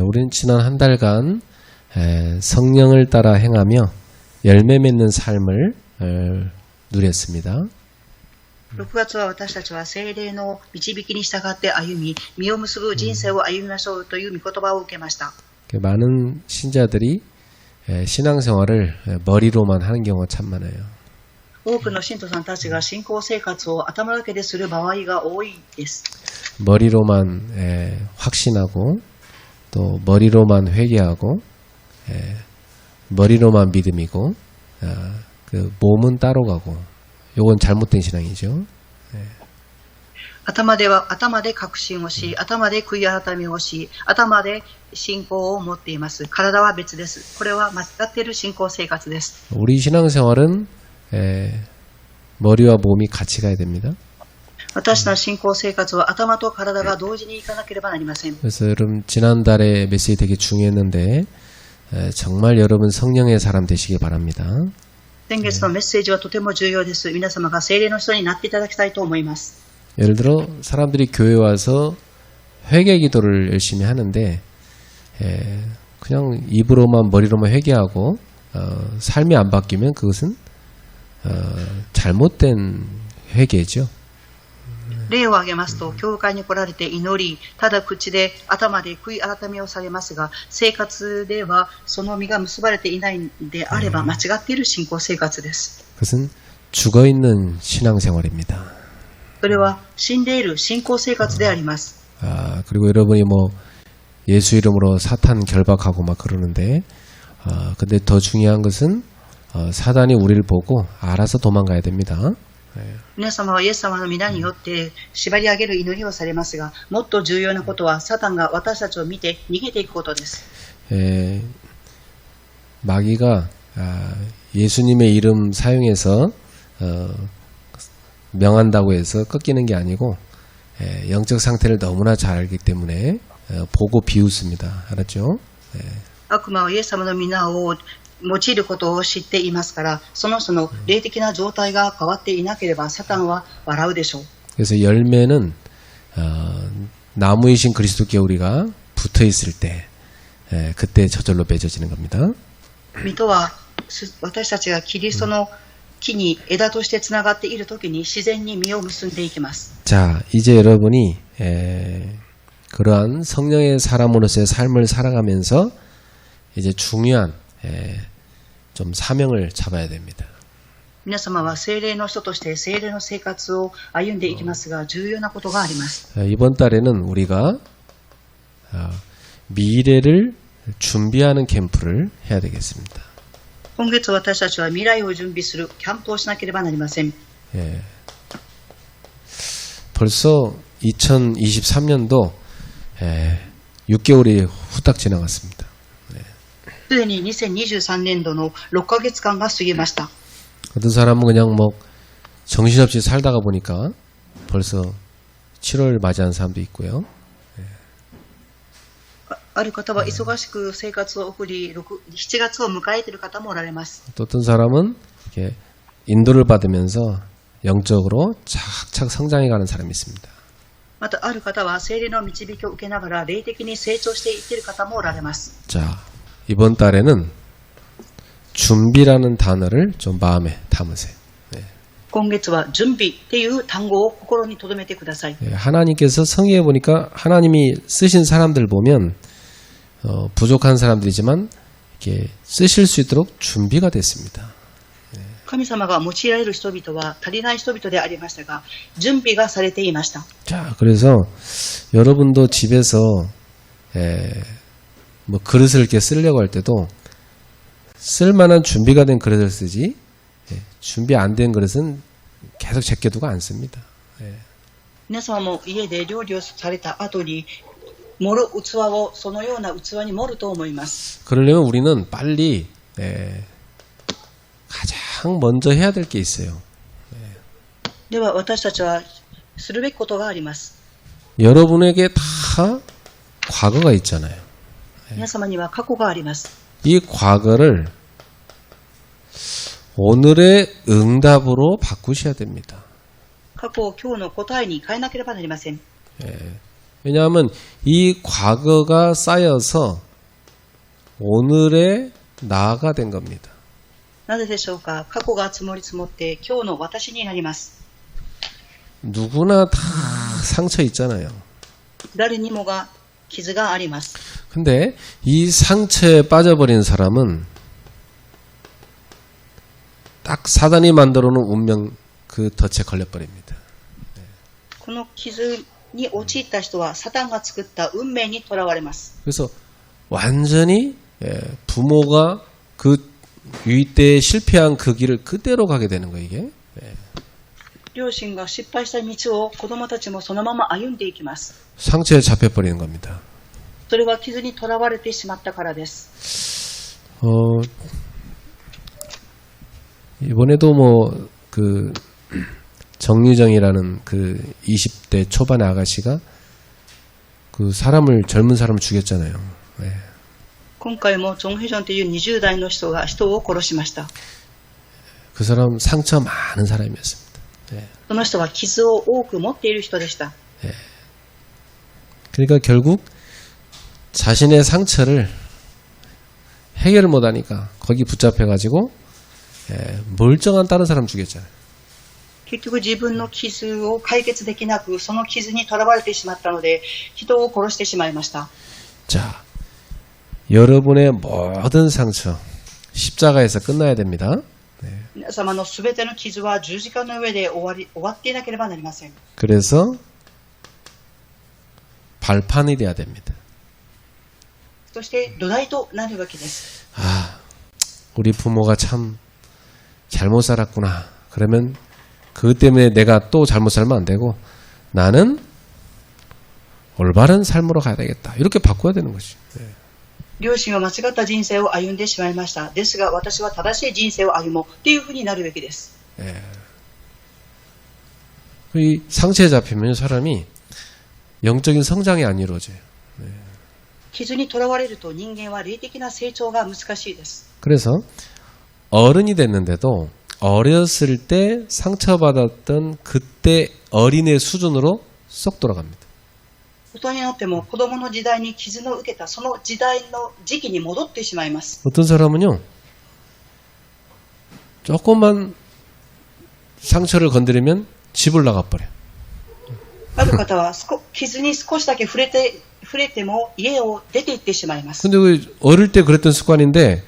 우리는 지난 한 달간 성령을 따라 행하며 열매 맺는 삶을 누렸습니다. 6月は私たちは聖霊の導きに従って歩み、実を結ぶ人生を歩みましょうという御言葉を受けました。 많은 신자들이 신앙생활을 머리로만 하는 경우가 참 많아요. 多くの信徒さんたちが信仰生活を頭だけでする場合が多いです。 머리로만 확신하고 또 머리로만 회개하고 머리로만 믿음이고 그 몸은 따로 가고 요건 잘못된 신앙이죠. 頭で確信をし、頭で悔い改めをし、頭で信仰を持っています。体は別です。これは間違っている信仰生活です。 우리 신앙생활은 머리와 몸이 같이 가야 됩니다. 私の信仰生活は頭と体が同時に行かなければなりません。 그래서 여러분 지난달에 메시지 되게 중요했는데 정말 여러분 성령의 사람 되시기 바랍니다. 先月のメッセージはとても重要です。皆様が聖霊の人になっていただきたいと思います。 예를 들어 사람들이 교회 와서 회개 기도를 열심히 하는데 그냥 입으로만 머리로만 회개하고 삶이 안 바뀌면 그것은 잘못된 회개죠. 例を挙げますと、教会に来られて祈り、ただ口で頭で悔い改めをされますが、生活ではその実が結ばれていないのであれば間違っている信仰生活です。 그것은 죽어있는 신앙생활입니다. それは死んでいる信仰生活であります。 그리고 여러분이 뭐 예수 이름으로 사탄 결박하고 막 그러는데 근데 더 중요한 것은 사단이 우리를 보고 알아서 도망가야 됩니다. 皆様はイエス様の皆によって縛り上げる祈りをされますが、もっと重要なことはサタンが私たちを見て逃げていくことです。 마귀가 예수님의 이름 사용해서 명한다고 해서 꺾이는 게 아니고 영적 상태를 너무나 잘 알기 때문에 보고 비웃습니다. 알았죠? 悪魔はイエス様の皆を用いることを知っていますから、その人の霊的な状態が変わっていなければサタンは笑うでしょう。 그래서 열매는 나무이신 그리스도께 우리가 붙어 있을 때 그때 저절로 맺어지는 겁니다. 実とは私たちがキリストの木に枝としてつながっているときに自然に実を結んでいきます。 자, 이제 여러분이 그러한 성령의 사람으로서의 삶을 살아가면서 이제 중요한 좀 사명을 잡아야 됩니다. 皆様は聖霊の人として聖霊の生活を歩んでいきますが、重要なことがあります。 이번 달에는 우리가 미래를 준비하는 캠프를 해야 되겠습니다. 今月私たちは未来を準備するキャンプをしなければなりません。 벌써 2023년도 6개월이 후딱 지나갔습니다. すでに2023年度の6ヶ月間が過ぎました。 어떤 사람은 그냥 뭐 정신없이 살다가 보니까 벌써 7월 맞이한 사람도 있고요. ある方は忙しく生活を送り、7月を迎えている方もおられます。 또 어떤 사람은 이렇게 인도를 받으면서 영적으로 착착 성장해가는 사람이 있습니다. またある方は聖霊の導きを受けながら霊的に成長していっている方もおられます。 자, 이번 달에는 준비라는 단어를 좀 마음에 담으세요. 今月は準備っていう単語を心に留めてください。 하나님께서 성경에 보니까 하나님이 쓰신 사람들 보면 부족한 사람들이지만 이렇게 쓰실 수 있도록 준비가 됐습니다. 神様が用いられる人々は足りない人々でありましたが、準備がされていました。 자, 그래서 여러분도 집에서 뭐 그릇을 이렇게 쓰려고 할 때도 쓸만한 준비가 된 그릇을 쓰지 준비 안 된 그릇은 계속 제껴두고 안 씁니다. 皆様も家で料理をされた後に盛る器をそのような器に盛ると思います。 그러려면 우리는 빨리 가장 먼저 해야 될 게 있어요. では私たちはするべきことがあります。 여러분에게 다 과거가 있잖아요. 皆様には過去があります。 이 과거를 오늘의 응답으로 바꾸셔야 됩니다. 過去を今日の答えに変えなければなりません。 왜냐하면 이 과거가 쌓여서 오늘의 나가 된 겁니다. なぜでしょうか。過去が積もり積もって今日の私になります。 누구나 다 상처 있잖아요. 誰にもが傷があります。 근데 이 상처에 빠져버린 사람은 딱 사단이 만들어 놓은 운명 그 덫에 걸려버립니다. この傷に陥った人はサタンが作った運命にとらわれます。 그래서 완전히 부모가 그 유이 때 실패한 그 길을 그대로 가게 되는 거예요, 이게. 両親が失敗した道を子供たちもそのまま歩んでいきます。 상처에 잡혀버리는 겁니다. それは傷にとらわれてしまったからです。 이번에도 뭐 그 정유정이라는 그 20대 초반의 아가씨가 그 젊은 사람을 죽였잖아요. 네. 今回もジョン・ヘジョンという20代の人が人を殺しました。 그 사람 상처 많은 사람이었습니다. 네. その人は傷を多く持っている人でした。 그러니까 결국 자신의 상처를 해결을 못하니까 거기 붙잡혀가지고 멀쩡한 다른 사람 죽였잖아요. 結局自分の傷を解決できなく、その傷にとらわれてしまったので、人を殺してしまいました。 자, 여러분의 모든 상처 십자가에서 끝나야 됩니다. 皆様のすべての傷は十字架の上で終わっていなければなりません。 그래서 발판이 돼야 됩니다. そして土台となるわけです。 아, 우리 부모가 참 잘못 살았구나. 그러면 그것 때문에 내가 또 잘못 살면 안 되고 나는 올바른 삶으로 가야 되겠다. 이렇게 바꿔야 되는 것이. 両親は間違った人生を歩んでしまいました。ですが私は正しい人生を歩もうというふうになるべきです。 이 상처에 잡히면 사람이 영적인 성장이 안 이루어져요. 傷にとらわれると人間は霊的な成長が難しいです。 그래서 어른이 됐는데도 어렸을 때 상처받았던 그때 어린애 수준으로 쏙 돌아갑니다. 大人になっても子供の時代に傷の受けたその時代の時期に戻ってしまいます。 어떤 사람은요, 조금만 상처를 건드리면 집을 나가버려요. ある方は傷に少しだけ触れても家を出て行ってしまいます。 근데 그 어릴 때 그랬던 습관인데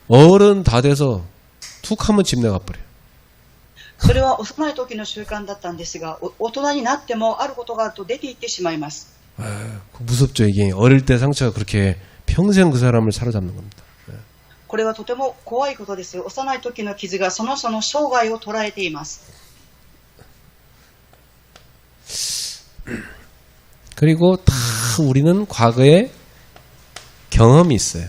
어른 다 돼서 툭 하면 집 나가버려요. それは幼い時の習慣だったんですが、大人になってもあることがあると出て行ってしまいます。 무섭죠. 이게 어릴 때 상처가 그렇게 평생 그 사람을 사로잡는 겁니다. これはとても怖いことです。幼い時の傷がその人の生涯を捉えています。 그리고 다 우리는 과거에 경험이 있어요.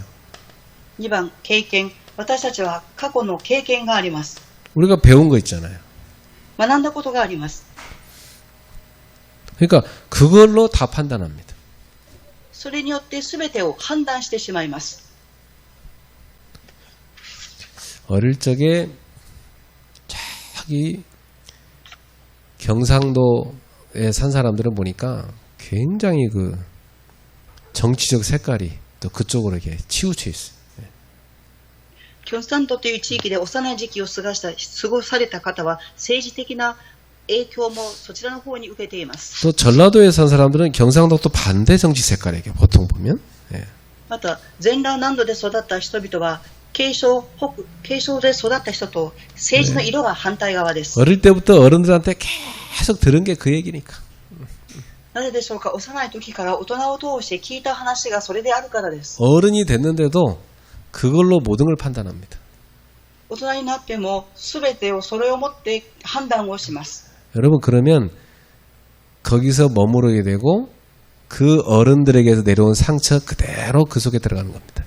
2番、経験。私たちは過去の経験があります。 우리가 배운 거 있잖아요. 学んだことがあります。 그러니까 그걸로 다 판단합니다. それによって全てを判断してしまいます。 어릴 적에 저기 경상도에 산 사람들은 보니까 굉장히 그 정치적 색깔이 또 그쪽으로 이렇게 치우쳐 있어요. 京山道という地域で幼い時期を過ごされた方は政治的な影響もそちらの方に受けています。 또 전라도에 산 사람들은 경상도 또 반대 정치 색깔이에요. 보통 보면. また全羅南道で育った人々は継承で育った人と政治の色が反対側です。 어릴 때부터 어른들한테 계속 들은 게 그 얘기니까. なぜでしょうか。幼い時から大人を通して聞いた話がそれであるからです。 어른이 됐는데도 그걸로 모든 걸 판단합니다. 大人になっても全てをそれをもって判断をします。 여러분 그러면 거기서 머무르게 되고 그 어른들에게서 내려온 상처 그대로 그 속에 들어가는 겁니다.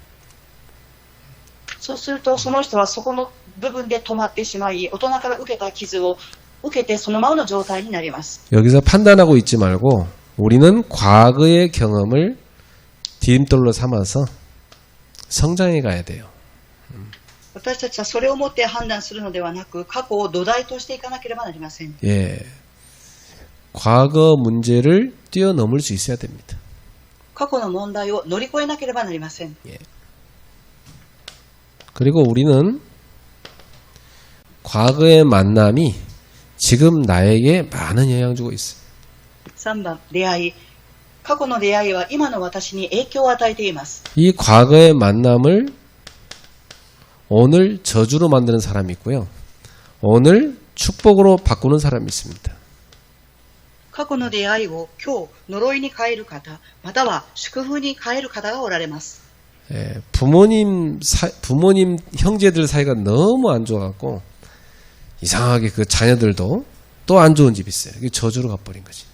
そうするとその人はそこの部分で止まってしまい、大人から受けた傷を受けてそのままの状態になります。 여기서 판단하고 있지 말고 우리는 과거의 경험을 디딤돌로 삼아서 성장해 가야 돼요. 私たちはそれをもって判断するのではなく、過去を土台としていかなければなりません。 예. 과거 문제를 뛰어넘을 수 있어야 됩니다. 過去の問題を乗り越えなければなりません。 그리고 우리는 과거의 만남이 지금 나에게 많은 영향을 주고 있어요. 3番、出会い。過去の出会いは今の私に影響を与えています。 이 과거의 만남을 오늘 저주로 만드는 사람이 있고요. 오늘 축복으로 바꾸는 사람이 있습니다. 過去の出会いを今日呪いに変える方、または祝福に変える方がおられます。 부모님 형제들 사이가 너무 안 좋아갖고 이상하게 그 자녀들도 또 안 좋은 집이 있어요. 이게 저주로 가버린 거지.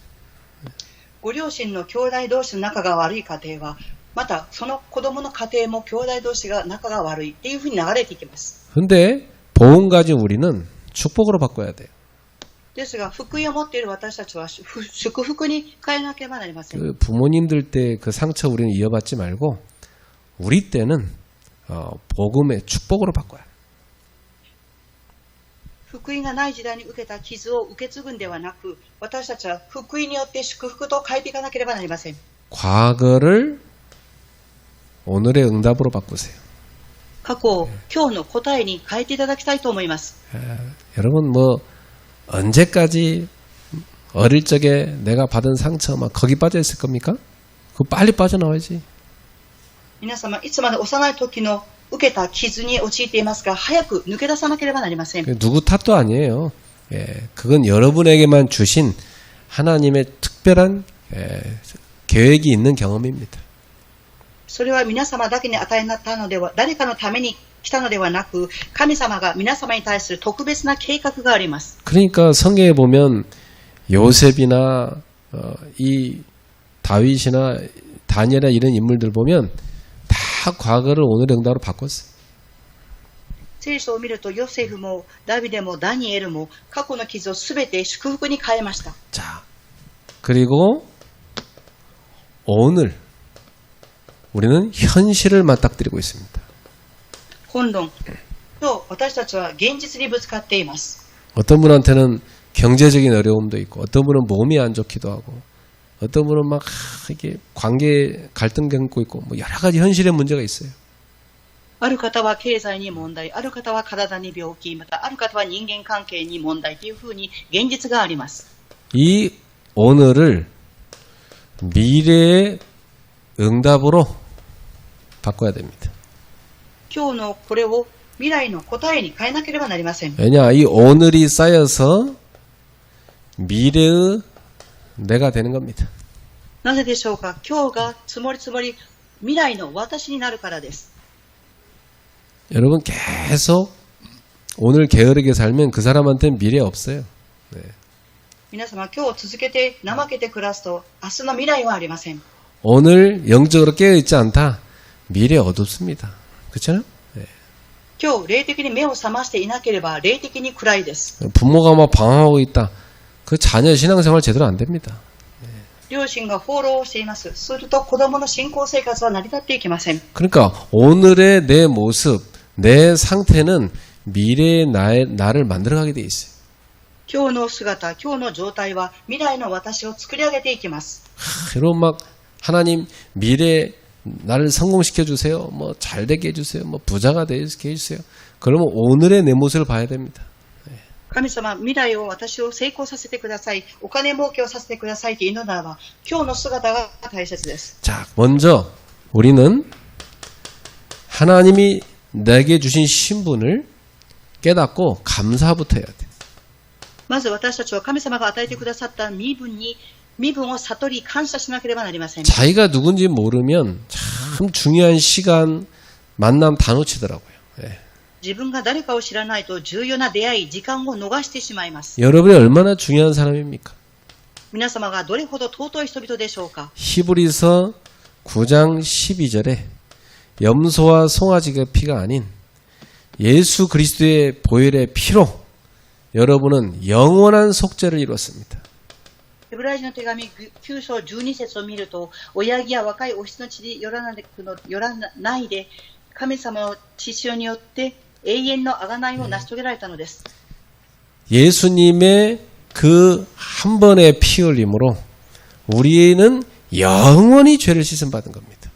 ご両親の兄弟同士の仲が悪い家庭は、またその子供の家庭も兄弟同士が仲が悪いっていうふうに流れていきます。 근데 복음 가진 우리는 축복으로 바꿔야 돼요. ですが、福音を持っている私たちは祝福に変えなければなりません。 그 부모님들 때 그 상처 우리는 이어받지 말고 우리 때는 복음의 축복으로 바꿔야 돼요. 福音がない時代に受けた傷を受け継ぐんではなく、私たちは福音によって祝福と変えていかなければなりません。 과거를 오늘의 응답으로 바꾸세요. 過去を今日の答えに変えていただきたいと思います。 여러분 뭐 언제까지 어릴 적에 내가 받은 상처 막 거기 빠져 있을 겁니까? 그거 빨리 빠져나와야지. 皆様、いつまで幼い時の受けた傷に陥っていますが、早く抜け出さなければなりません。 누구 탓도 아니에요. 그건 여러분에게만 주신 하나님의 특별한 계획이 있는 경험입니다. それは皆様だけに与えなったのでは、誰かのために来たのではなく、神様が皆様に対する特別な計画があります。 그러니까 성경에 보면 요셉이나 이 다윗이나 다니엘이나 이런 인물들 보면 다 과거를 오늘의 응답으로 바꿨어요. 聖書を見ると、ヨセフもダビデもダニエルも過去の傷をすべて祝福に変えました。 자, 그리고 오늘 우리는 현실을 맞닥뜨리고 있습니다. 本論、今日私たちは現実にぶつかっています。 어떤 분한테는 경제적인 어려움도 있고, 어떤 분은 몸이 안 좋기도 하고, 어떤 분은 막 이게 관계 갈등 겪고 있고, 뭐 여러 가지 현실의 문제가 있어요. ある方は経済に問題、ある方は体に病気、またある方は人間関係に問題というふうに現実があります。 이 오늘을 미래의 응답으로 바꿔야 됩니다. 今日のこれを未来の答えに変えなければなりません。 왜냐, 이 오늘이 쌓여서 미래의 내가 되는 겁니다. なぜでしょうか。今日が積もり積もり未来の私になるからです。 여러분 계속 오늘 게으르게 살면 그 사람한테는 미래 없어요. 네. 皆様、今日続けて怠けて暮らすと明日の未来はありません。 오늘 영적으로 깨어있지 않다. 미래 어둡습니다. 그렇잖아요? 네. 今日霊的に目を覚ましていなければ霊的に暗いです。 부모가 막 방황하고 있다. 그 자녀 신앙생활 제대로 안 됩니다. 両親が放浪をしています。すると子供の信仰生活は成り立っていきません。 그러니까 오늘의 내 모습, 내 상태는 미래의 나를 만들어가게 돼 있어요. 今日の姿、今日の状態は未来の私を作り上げていきます。 여러분 막 하나님 미래 나를 성공시켜 주세요. 뭐 잘되게 해주세요. 뭐 부자가 되게 해주세요. 그러면 오늘의 내 모습을 봐야 됩니다. 神様、未来を私を成功させてください。お金儲けをさせてくださいというのならば、今日の姿が大切です。 자, 먼저 우리는 하나님이 내게 주신 신분을 깨닫고 감사부터 해야 돼. まず私たちは神様が与えてくださった身分を悟り感謝しなければなりません。 자기가 누군지 모르면 참 중요한 시간, 만남 다 놓치더라고요. 예. 自分が誰かを知らないと重要な出会い、時間を逃してしまいます。 여러분이 얼마나 중요한 사람입니까? 皆様がどれほど尊い人々でしょうか。 히브리서 9장 12절에 염소와 송아지의 피가 아닌 예수 그리스도의 보혈의 피로 여러분은 영원한 속죄를 이뤘습니다. ヘブライ人の手紙9章12節を見ると、親木や若いお羊の血によらないで、神様の血潮によって永遠の贖いを成し遂げられたのです。 예수님의 그 한 번의 피 흘림으로 우리는 영원히 죄를 씻음받은 겁니다.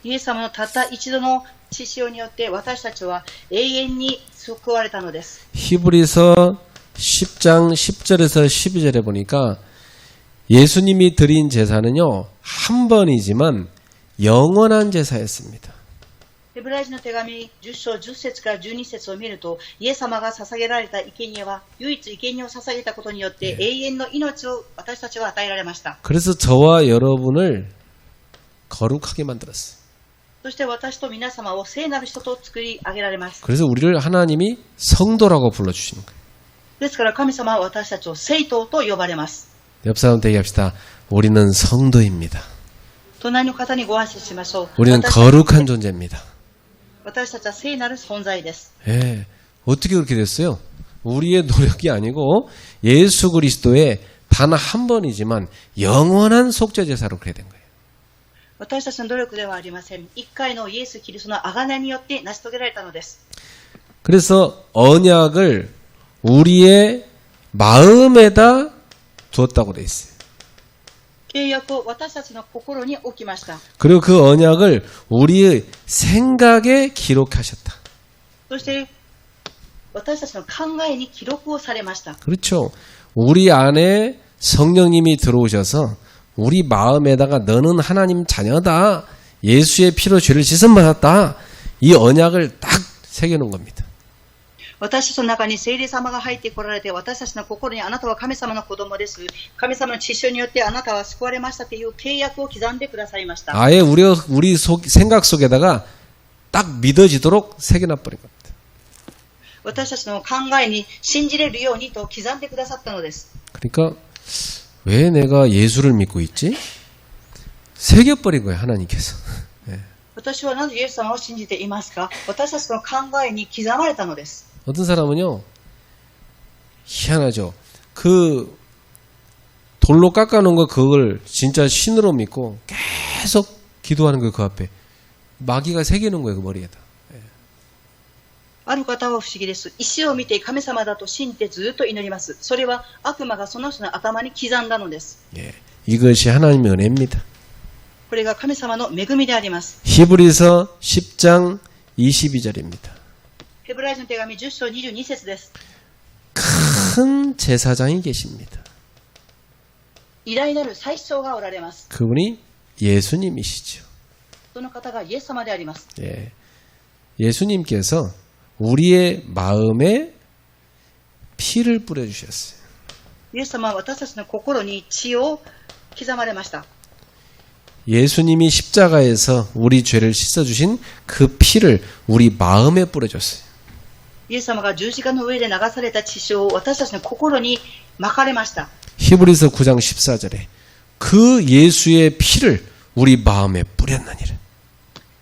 イエス様のたった一度の血潮によって私たちは永遠に救われたのです。 히브리서 10장 10절에서 12절에 보니까 예수님이 드린 제사는요, 한 번이지만 영원한 제사였습니다. ヘブライ人の手紙10章10節から12節を見ると、イエス様が捧げられた生贄は唯一生贄を捧げたことによって永遠の命を私たちは与えられました。 그래서 저와 여러분을 거룩하게 만들었어요. そして私と皆様を聖なる人と作り上げられます。 그래서 우리를 하나님이 성도라고 불러주시는 거예요. ですから神様は私たちを聖徒と呼ばれます。 옆 사람한테 얘기합시다. 우리는 성도입니다. 隣の方にご挨拶しましょう。 우리는 거룩한 존재입니다. 私たちは聖なる存在です。 예, 어떻게 그렇게 됐어요? 우리의 노력이 아니고 예수 그리스도의 단 한 번이지만 영원한 속죄 제사로 그렇게 된 거예요. 私たちの努力ではありません。一回のイエス・キリストの贖いによって成し遂げられたのです。 그래서 언약을 우리의 마음에다 두었다고 돼 있어요. 契約を私たちの心に置きました。 그리고 그 언약을 우리의 생각에 기록하셨다. そして私たちの考えに記録をされました。 그렇죠. 우리 안에 성령님이 들어오셔서 우리 마음에다가 너는 하나님 자녀다. 예수의 피로 죄를 씻음받았다. 이 언약을 딱 새겨놓은 겁니다. 私たちの中に聖霊様が入ってこられて、私たちの心にあなたは神様の子供です。神様の血潮によってあなたは救われましたという契約を刻んでくださいました。 아예 우리 생각 속에다가 딱 믿어지도록 새겨놔버린 겁니다. 私たちの考えに信じれるようにと刻んでくださったのです。 그러니까 왜 내가 예수를 믿고 있지? 새겨버린 거예요, 하나님께서. 私はなぜイエス様を信じていますか？私たちの考えに刻まれたのです。 어떤 사람은요, 희한하죠. 그 돌로 깎아놓은 거 그걸 진짜 신으로 믿고 계속 기도하는 거예요, 그 앞에. 마귀가 새기는 거예요, 그 머리에다. ある方は不思議です。石を見て神様だと信じてずっと祈ります。それは悪魔がその人の頭に刻んだのです。 예, 이것이 하나님의 은혜입니다. これが神様の恵みであります。 히브리서 10장 22절입니다. ヘブライ人の手紙10章22節です。 큰 제사장이 계십니다. 偉大なる祭司長がおられます。 그분이 예수님이시죠. その方がイエス様であります。 예, 예수님께서 우리의 마음에 피를 뿌려주셨어요. イエス様は私たちの心に血を刻まれました。 예수님이 십자가에서 우리 죄를 씻어주신 그 피를 우리 마음에 뿌려줬어요. イエス様が十字架の上で流された血潮を私たちの心に撒かれました。 히브리서 9장 14절에 그 예수의 피를 우리 마음에 뿌렸느니라.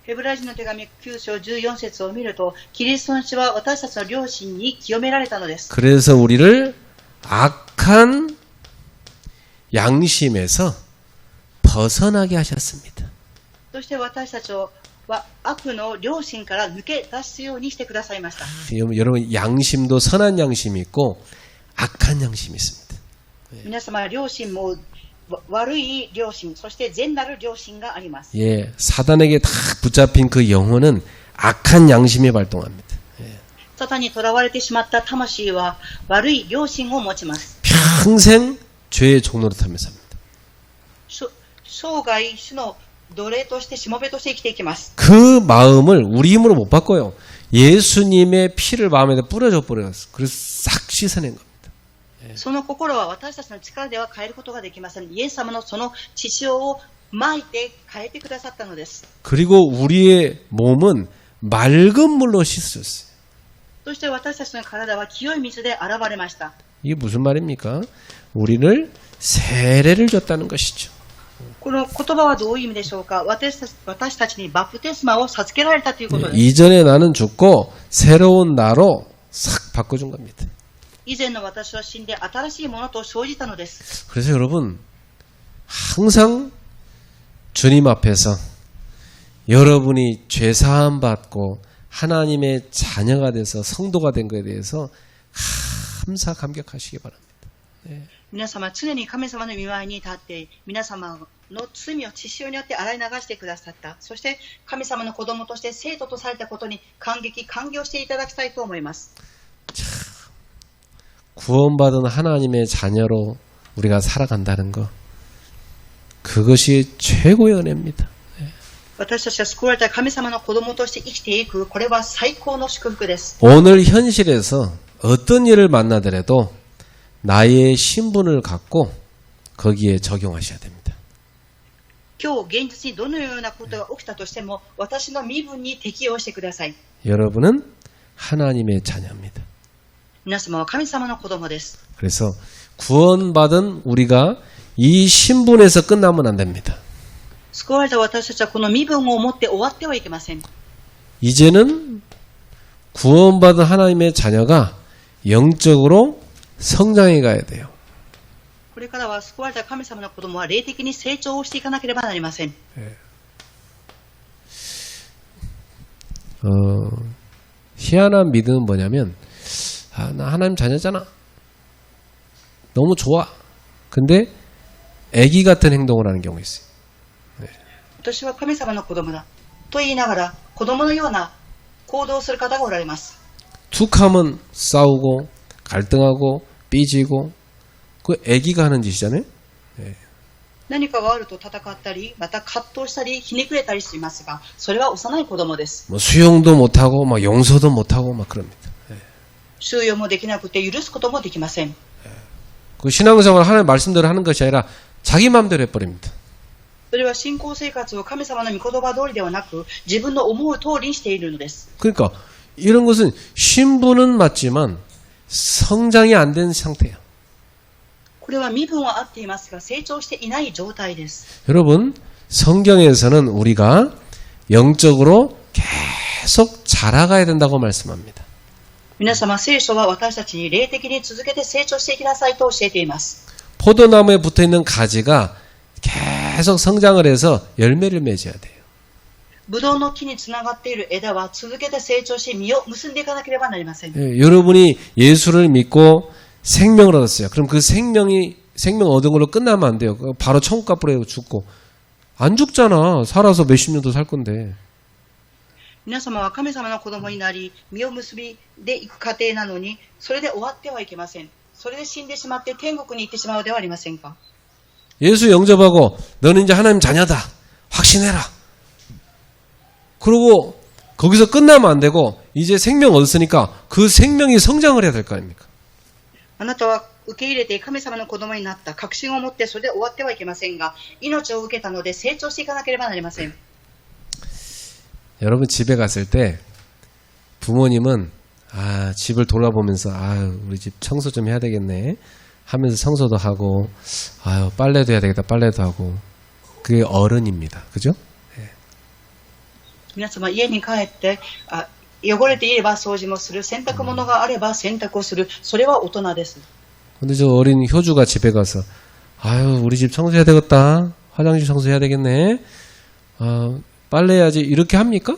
ヘブライ人の手紙9章14節を見ると、キリストの血は私たちの良心に清められたのです。 그래서 우리를 악한 양심에서 벗어나게 하셨습니다. そして私たちを悪の良心から抜け出すようにしてくださいました。 여러분 양심도 선한 양심이 있고 악한 양심이 있습니다. 皆様、良心も悪い良心、そして善なる良心があります。 예, 사단에게 다 붙잡힌 그 영혼은 악한 양심이 발동합니다. サタンに囚われてしまった魂は悪い良心を持ちます。 평생 죄의 종로로 타면서 합니다. 生涯主の奴隷としてしもべとして生きていきます。 그 마음을 우리 힘으로 못 바꿔요. 예수님의 피를 마음에다 뿌려줘 버려요. 그래서 싹 씻어낸 겁니다. その心は私たちの力では変えることができません。イエス様のその血潮をまいて変えてくださったのです。 그리고 우리의 몸은 맑은 물로 씻어졌어요. そして私たちの体は清い水で洗われました。 이게 무슨 말입니까? 우리를 세례를 줬다는 것이죠. この言葉はどういう意味でしょうか。私たちにバプテスマを授けられたということです。 이전에 나는 죽고 새로운 나로 싹 바꿔준 겁니다. 以前の私は死んで新しいものと生じたのです。 그래서 여러분 항상 주님 앞에서 여러분이 죄사함 받고 하나님의 자녀가 돼서 성도가 된 것에 대해서 감사 감격하시기 바랍니다. 네. 皆様、常に神様の御前に立って、皆様の罪を血潮によって洗い流してくださった。そして、神様の子供として生徒とされたことに感激、感激をしていただきたいと思います。 구원받은 하나님의 자녀로 우리가 살아간다는 것, 그것이 최고의 은혜입니다. 私たちが救われた神様の子供として生きていく、これは最高の祝福です。 오늘 현실에서 어떤 일을 만나더라도 나의 신분을 갖고 거기에 적용하셔야 됩니다. 今日現実にどのようなことが起きたとしても、私の身分に適応してください。 여러분은 하나님의 자녀입니다. 皆様は神様の子供です。 그래서 구원받은 우리가 이 신분에서 끝나면 안 됩니다. 救われた私たちはこの身分を持って終わってはいけません。 이제는 구원받은 하나님의 자녀가 영적으로 성장해 가야 돼요. これからは救われた神様の子供は霊的に成長をしていかなければなりません。 희한한 믿음은 뭐냐면, 나 하나님 자녀잖아. 너무 좋아. 근데 애기 같은 행동을 하는 경우가 있어요. 私は神様の子供だと言いながら子供のような行動をする方がおられます。 툭하면 싸우고 갈등하고 삐지고, 그 애기가 하는 짓이잖아요. 何かがあると戦ったり、また葛藤したり、ひねくれたりしますが、それは幼い子供です。 뭐 수용도 못하고 막 용서도 못하고 막 그럽니다. 収容もできなくて許すこともできません。 그 신앙생활을 하나님 말씀대로 하는 것이 아니라 자기 마음대로 해버립니다. それは信仰生活を神様の御言葉通りではなく、自分の思う通りにしているのです。 그러니까 이런 것은 신분은 맞지만 성장이 안 된 상태예요. これは身分は合っていますが、成長していない状態です。 여러분, 성경에서는 우리가 영적으로 계속 자라가야 된다고 말씀합니다. 皆様、聖書は私たちに霊的に続けて成長していきなさいと教えています。 포도나무에 붙어있는 가지가 계속 성장을 해서 열매를 맺어야 돼요. ブドウの木につながっている枝は続けて成長し実を結んでいかなければなりません。 여러분이 예수를 믿고 생명을 얻었어요. 그럼 그 생명 얻은 걸로 끝나면 안 돼요. 바로 천국 가버려 죽고. 안 죽잖아. 살아서 몇십 년도 살 건데. 皆様は神様の子供になり、実を結びでいく過程なのに、それで終わってはいけません。それで死んでしまって天国に行ってしまうではありませんか。 예수 영접하고 너는 이제 하나님 자녀다. 확신해라. 그러고 거기서 끝나면 안 되고 이제 생명 얻었으니까 그 생명이 성장을 해야 될 거 아닙니까? あなたは受け入れて神様の子供になった確信を持ってそれで終わってはいけませんが、命を受けたので成長していかなければなりません。 여러분 집에 갔을 때 부모님은 집을 돌아보면서 우리 집 청소 좀 해야 되겠네 하면서 청소도 하고 빨래도 해야 되겠다 빨래도 하고 그게 어른입니다. 그죠? 皆様家に帰って汚れていれば掃除もする、洗濯物があれば洗濯をする、それは大人です。 근데 저 어린 효주가 집에 가서 우리 집 청소해야 되겠다 화장실 청소해야 되겠네 빨래해야지 이렇게 합니까?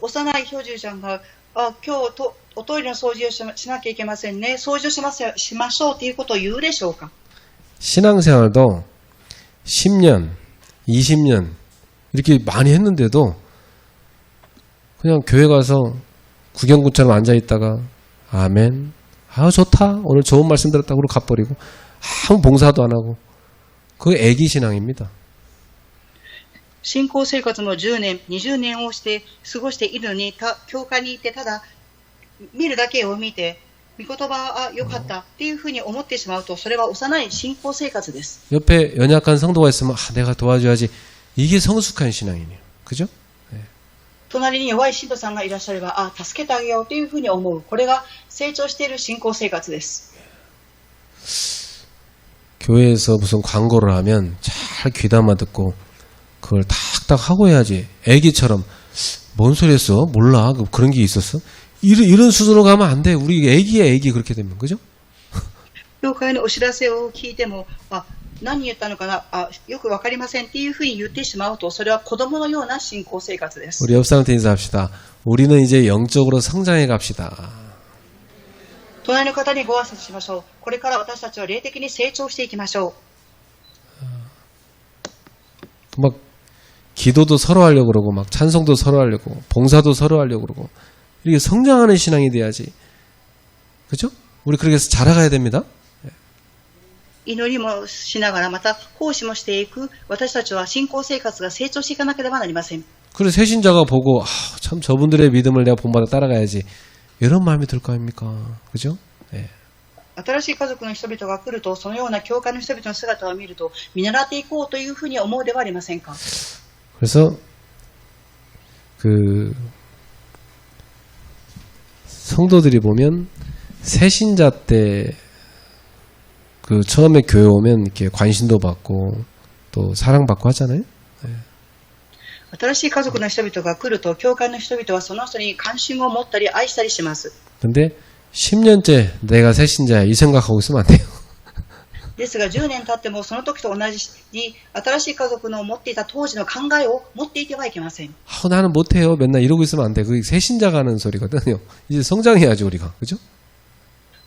幼い標準ちゃんが今日おトイレの掃除をしなきゃいけませんね、掃除をしましょうということを言うでしょうか。 신앙생활도 10년, 20년 이렇게 많이 했는데도 그냥 교회 가서 구경꾼처럼 앉아있다가 아멘 좋다 오늘 좋은 말씀 들었다고 그러고 가버리고 아무 봉사도 안 하고 그게 애기 신앙입니다. 信仰生活も10年、20年をして過ごしているのに、教会に行ってただ見るだけを見て、御言葉良かったっていうふうに思ってしまうと、それは幼い信仰生活です。 옆에 연약한 성도가 있으면 내가 도와줘야지 이게 성숙한 신앙이네요. 그죠? 隣に弱い信徒さんがいらっしゃれば、助けてあげようというふうに思う。これが成長している信仰生活です。 교회에서 무슨 광고를 하면 잘 귀담아 듣고 그걸 탁탁 하고 해야지. 애기처럼 뭔 소리 했어? 몰라. 그런 게 있었어? 이런 수준으로 가면 안 돼. 우리 애기야 애기 그렇게 되면. 그죠? 教会のお知らせを聞いても、何言ったのかな、よくわかりませんっていうふうに言ってしまうと、それは子供のような信仰生活です。 우리 옆 사람한테 인사합시다. 우리는 이제 영적으로 성장해 갑시다. 隣の方にご挨拶しましょう。これから私たちは霊的に成長していきましょう。 막 기도도 서로 하려고 그러고 막 찬송도 서로 하려고 봉사도 서로 하려고 그러고 이렇게 성장하는 신앙이 돼야지. 그죠? 우리 그렇게 해서 자라가야 됩니다. 祈りもしながらまた奉仕もしていく私たちは信仰生活が成長していかなければなりません。 그래서 새신자가 보고 참 저분들의 믿음을 내가 본받아 따라가야지 이런 마음이 들 거 아닙니까? 그죠? 예. 新しい家族の人々が来るとそのような教会の人々の姿を見ると見習っていこうというふうに思うではありませんか。 그래서 그 성도들이 보면 새신자 때 그 처음에 교회 오면 이렇게 관심도 받고 또 사랑받고 하잖아요. 新しい家族の人々が来ると教会の人々はその人に関心を持ったり愛したりします。 근데 10년째 내가 새신자야 이 생각하고 있으면 안 돼요. ですが10年経ってもその時と同じに新しい家族の持っていた当時の考えを持っていてはいけません。 나는 못해요. 맨날 이러고 있으면 안 돼. 그게 새신자가 하는 소리거든요. 이제 성장해야지 우리가. 그죠?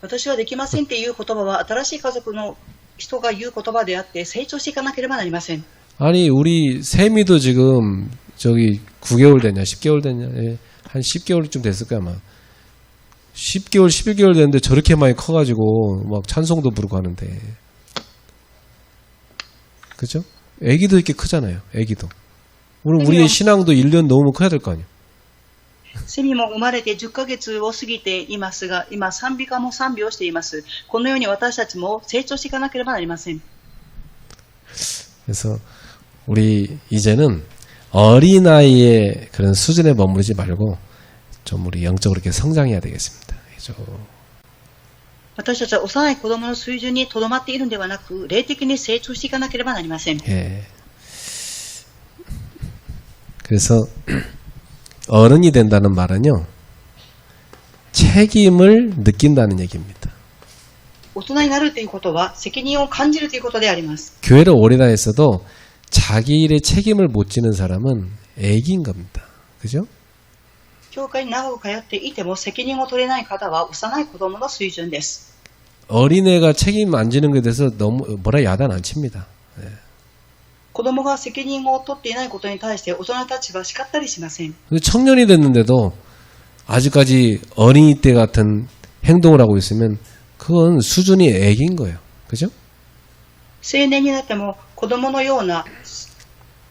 私はできませんっていう言葉は新しい家族の人が言う言葉であって成長していかなければなりません。 아니 우리 세미도 지금 저기 9개월 됐냐 10개월 됐냐 예, 한 10개월쯤 됐을 거야 아마 10개월 11개월 됐는데 저렇게 많이 커가지고 막 찬송도 부르고 하는데 그죠? 애기도 이렇게 크잖아요. 애기도 우리의 신앙도 1년 넘으면 커야 될 거 아니에요. セミも生まれて10ヶ月を過ぎていますが今賛美歌も賛美をしています。このように私たちも成長していかなければなりません。 그래서 우리 이제는 어린아이의 그런 수준에 머무르지 말고 좀 우리 영적으로 이렇게 성장해야 되겠습니다. 그죠? 私たちは幼い子供の水準にとどまっているのではなく霊的に成長していかなければなりません。 예. 그래서 어른이 된다는 말은요 책임을 느낀다는 얘기입니다. 大人になるということは責任を感じるということであります。 교회를 오래 다녔어도 자기 일에 책임을 못 지는 사람은 애기인 겁니다. 그죠? 教会に長く通っていても責任を取れない方は幼い子供の水準です。 어린애가 책임 안 지는 것에 대해서 너무 뭐라 야단 안 칩니다. 子供が責任を取っていないことに対して大人たちは叱ったりしません。 청년이 됐는데도 아직까지 어린이 때 같은 행동을 하고 있으면 그건 수준이 애기인 거예요. 그죠? 青年になっても子供のような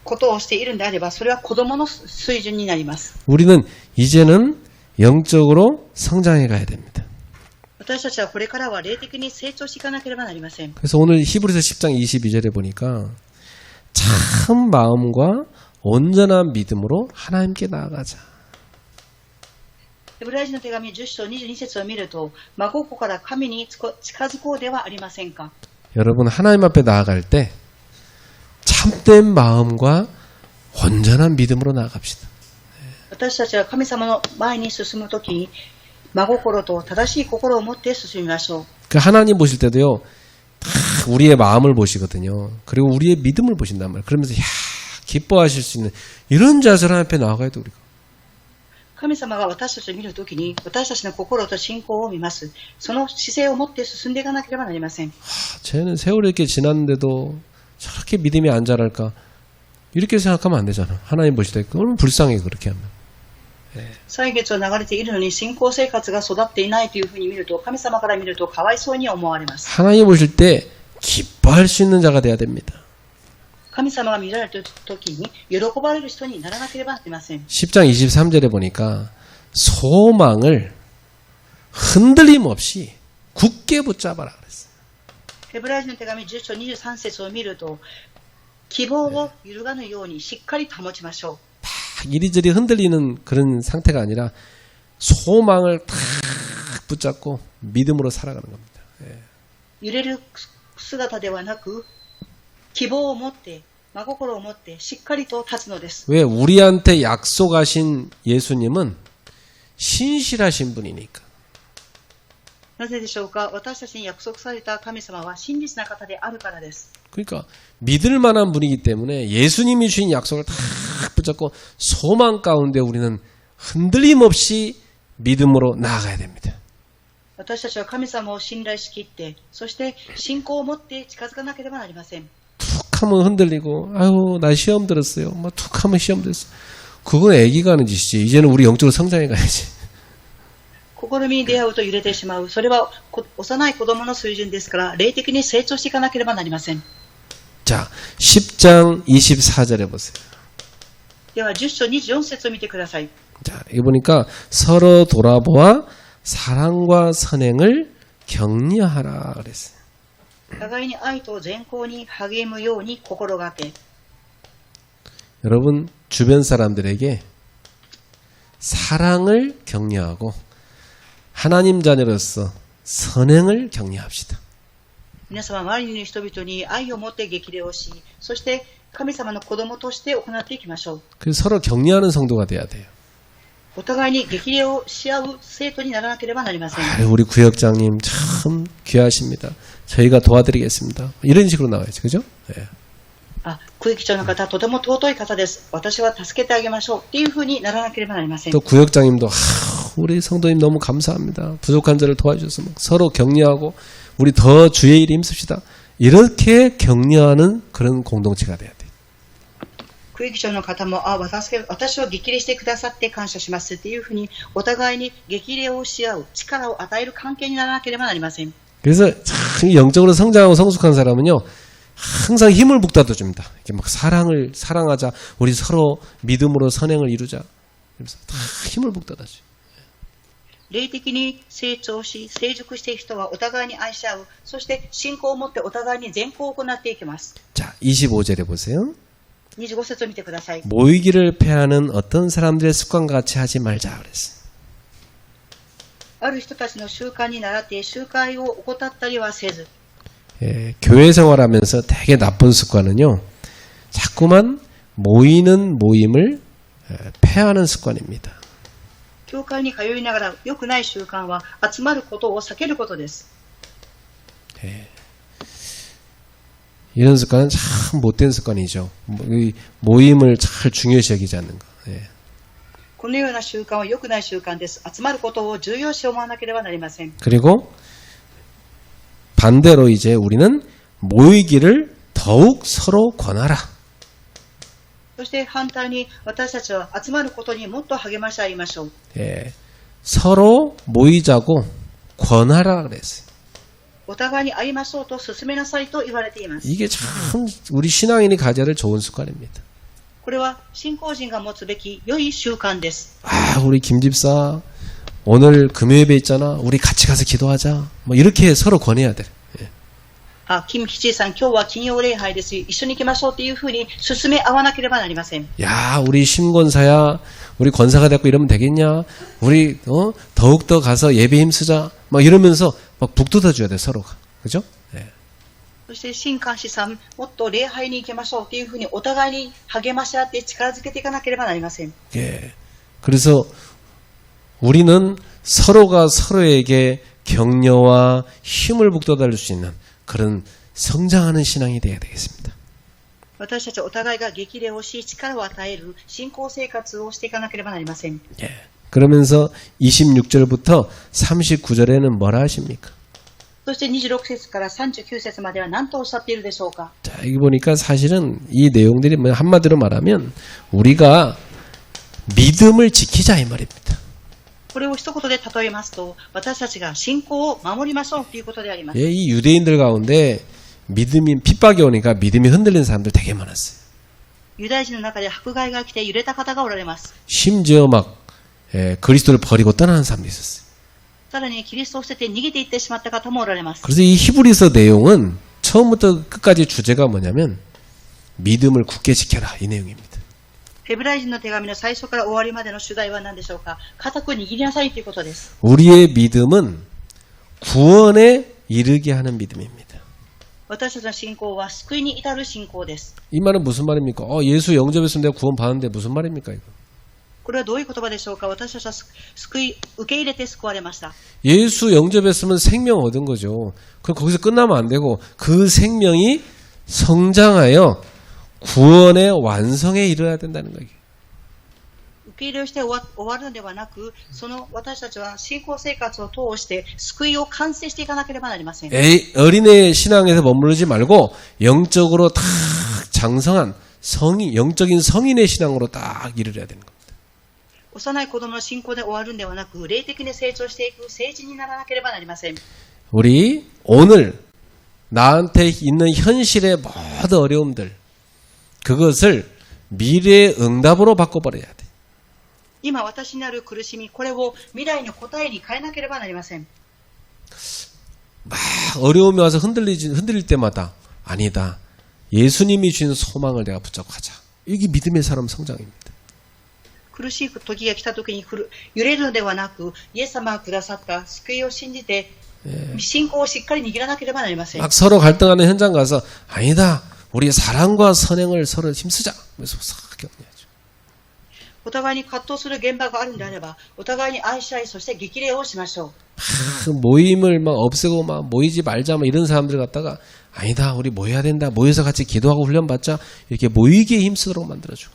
ことをしているんであればそれは子供の水準になります。 우리는 이제는 영적으로 성장해 가야 됩니다. 私たちはこれからは霊的に成長していかなければなりません。 그래서 오늘 히브리서 10장 22절에 보니까 참 마음과 온전한 믿음으로 하나님께 나아가자. ヘブライ人の手紙10章22節を見ると真心から神に近づこうではありませんか。 여러분 하나님 앞에 나아갈 때 참된 마음과 온전한 믿음으로 나아갑시다. 私たちは神様の前に進むときに真心と正しい心を持って進みましょう。 그 하나님 보실 때도요 다 우리의 마음을 보시거든요. 그리고 우리의 믿음을 보신단 말이에요. 그러면서 야 기뻐하실 수 있는 이런 자세로 하나님 앞에 나아가야 돼 우리가. 神様が私たちを見るときに私たちの心と信仰を見ます。その姿勢を持って進んでいかなければなりません。 쟤는 세월이 이렇게 지났는데도 저렇게 믿음이 안 자랄까 이렇게 생각하면 안 되잖아. 하나님 보실 때 그건 불쌍해 그렇게 하면. 歳月を流れているのに信仰生活が育っていないというふうに見ると神様から見るとかわいそうに思われます。 하나님 보실 때 기뻐할 수 있는 자가 돼야 됩니다. 神様が見られたときに喜ばれる人にならなければなりません。 10장 23절에 보니까 소망을 흔들림 없이 굳게 붙잡아라 그랬어요. ヘブライ人の手紙10章23節を見ると希望を揺るがぬようにしっかり保ちましょう。 이리저리 흔들리는 그런 상태가 아니라 소망을 탁 붙잡고 믿음으로 살아가는 겁니다. 揺れる姿ではなく希望を持って真心を持ってしっかりと立つのです。 왜 우리한테 약속하신 예수님은 신실하신 분이니까. なぜでしょうか。私たちに約束された神様は真実な方であるからです。 그러니까 믿을 만한 분이기 때문에 예수님이 주신 약속을 다 붙잡고 소망 가운데 우리는 흔들림 없이 믿음으로 나아가야 됩니다. 私たちは神様を信頼しきって、そして信仰を持って近づかなければなりません。 툭 하면 흔들리고, 아유, 나 시험 들었어요. 막 툭 하면 시험 들었어. 그건 애기가 하는 짓이지. 이제는 우리 영적으로 성장해 가야지. 試みに出会うと揺れてしまう。それは幼い子供の水準ですから、霊的に成長していかなければなりません。 자, 10장 24절에 보세요. では、10章24節を見てください。 자, 이거 보니까 서로 돌아보아 사랑과 선행을 격려하라 그랬어요. 互いに愛と善行に励むように心がけ。 여러분, 주변 사람들에게 사랑을 격려하고 하나님 자녀로서 선행을 격려합시다. 皆様、周りにいる人々に愛を持って激励をし、そして神様の子供として行っていきましょう。 그래서 서로 격려하는 성도가 돼야 돼요. お互いに激励をし合う生徒にならなければなりません。 아유, 우리 구역장님 참 귀하십니다. 저희가 도와드리겠습니다. 이런 식으로 나와야죠. 그죠? 예. 区域長の方、とても尊い方です。私は助けてあげましょう。っていうふうにならなければなりません。 또 구역장님도 우리 성도님 너무 감사합니다. 부족한 자를 도와주셔서 서로 격려하고 우리 더 주의 일에 힘씁시다. 이렇게 격려하는 그런 공동체가 돼야 돼요. 区域長の方も、私を激励してくださって感謝しますっていうふうに、お互いに激励をし合う、力を与える関係にならなければなりません。 그래서 참 영적으로 성장하고 성숙한 사람은요, 항상 힘을 북돋아줍니다. 이렇게 막 사랑하자, 우리 서로 믿음으로 선행을 이루자. 그래서 다 힘을 북돋아줘. 霊的に成長し、成熟している人はお互いに愛し合う、そして信仰を持ってお互いに善行を行っていきます。 자, 25절에 보세요. 25節を見てください。 모이기를 패하는 어떤 사람들의 습관과 같이 하지 말자 그랬어요. ある人たちの習慣に倣って集会を怠ったりはせず、 예, 교회 생활하면서 되게 나쁜 습관은요, 자꾸만 모이는 모임을 패하는 습관입니다. 教会に通いながら良くない習慣は集まることを避けることです。 예. 이런 습관은 참 못된 습관이죠. 모임을 잘 중요시 여기지 않는 거. 예. このような習慣は良くない習慣です。集まることを重要視思わなければなりません。 그리고 반대로 이제 우리는 모이기를 더욱 서로 권하라. そして反対に私たちは集まることにもっと励まし合いましょう。 예. 서로 모이자고 권하라 그랬어요. お互いに会いましょうと進めなさいと言われています。 이게 참 우리 신앙인이 가져야 될 좋은 습관입니다. これは信仰人が持つべき良い習慣です。 아, 우리 김 집사 오늘 금요예배 있잖아. 우리 같이 가서 기도하자. 뭐 이렇게 서로 권해야 돼. 예. 金吉さん、今日は金曜礼拝です。一緒に行きましょうというふうに進め合わなければなりません。 야, 우리 심권사야. 우리 권사가 됐고 이러면 되겠냐? 우리 더욱더 가서 예배 힘쓰자. 막 이러면서 막 북돋아줘야 돼, 서로가. 그죠? 예. そして新監視さん、もっと礼拝に行きましょうというふうにお互いに励まし合って力づけていかなければなりません。 예. 그래서 우리는 서로가 서로에게 격려와 힘을 북돋아줄 수 있는 그런 성장하는 신앙이 되어야 되겠습니다. 私たちお互いが激励をし、力を与える信仰生活をしていかなければなりません。 예. 그러면서 26절부터 39절에는 뭐라 하십니까? そして26節から39節までは何とおっしゃっているでしょうか。 자, 여기 보니까 사실은 이 내용들이 한마디로 말하면 우리가 믿음을 지키자 이 말입니다. これを一言で例えますと、私たちが信仰を守りましょうということであります。 예, 이 유대인들 가운데 믿음이 핍박이 오니까 믿음이 흔들리는 사람들 되게 많았어요. ユダヤ人の中で迫害が来て揺れた方がおられます。 심지어 막 그리스도를 버리고 떠나는 사람도 있었어요. さらにキリストを捨てて逃げていってしまった方もおられます。 그래서 이 히브리서 내용은 처음부터 끝까지 주제가 뭐냐면 믿음을 굳게 지켜라 이 내용입니다. ヘブライ人の手紙の最初から終わりまでの主題は何でしょうか。固く握りなさいということです。 우리의 믿음은 구원에 이르게 하는 믿음입니다. 私たちの信仰は救いに至る信仰です。 이 말은 무슨 말입니까? 예수 영접했으면 내가 구원 받는데 무슨 말입니까 이거? これはどういう言葉でしょうか。私たちは救い受け入れて救われました。 예수 영접했으면 생명 얻은 거죠. 그럼 거기서 끝나면 안 되고 그 생명이 성장하여 구원의 완성에 이르러야 된다는 거예요. 受受け入れをして終わるのではなく、その私たちは信仰生活を通して救いを完成していかなければなりません。 어린애 신앙에서 머무르지 말고 영적으로 딱 장성한 영적인 성인의 신앙으로 딱 이르러야 되는 겁니다. 幼い子供の信仰で終わるんではなく、霊的に成長していく成人にならなければなりません。 우리 오늘 나한테 있는 현실의 모든 어려움들 그것을 미래의 응답으로 바꿔버려야 돼. 今私にある苦しみ、これを未来の答えに変えなければなりません。 막 어려움이 와서 흔들릴 때마다 아니다. 예수님이 주신 소망을 내가 붙잡고 하자. 이게 믿음의 사람 성장입니다. 苦しい時が来た時に揺れるのではなく、イエス様がくださった救いを信じて、信仰をしっかり握らなければなりません。 막 서로 갈등하는 현장 가서 아니다. 우리 사랑과 선행을 서로 힘쓰자. 그래서 싹 격려하죠. お互いに葛藤する現場があるんであれば、お互いに愛し合い、そして激励をしましょう。 그 모임을 막 없애고 막 모이지 말자 막 이런 사람들 갖다가 아니다. 우리 모여야 된다. 모여서 같이 기도하고 훈련받자. 이렇게 모이기에 힘쓰도록 만들어줘.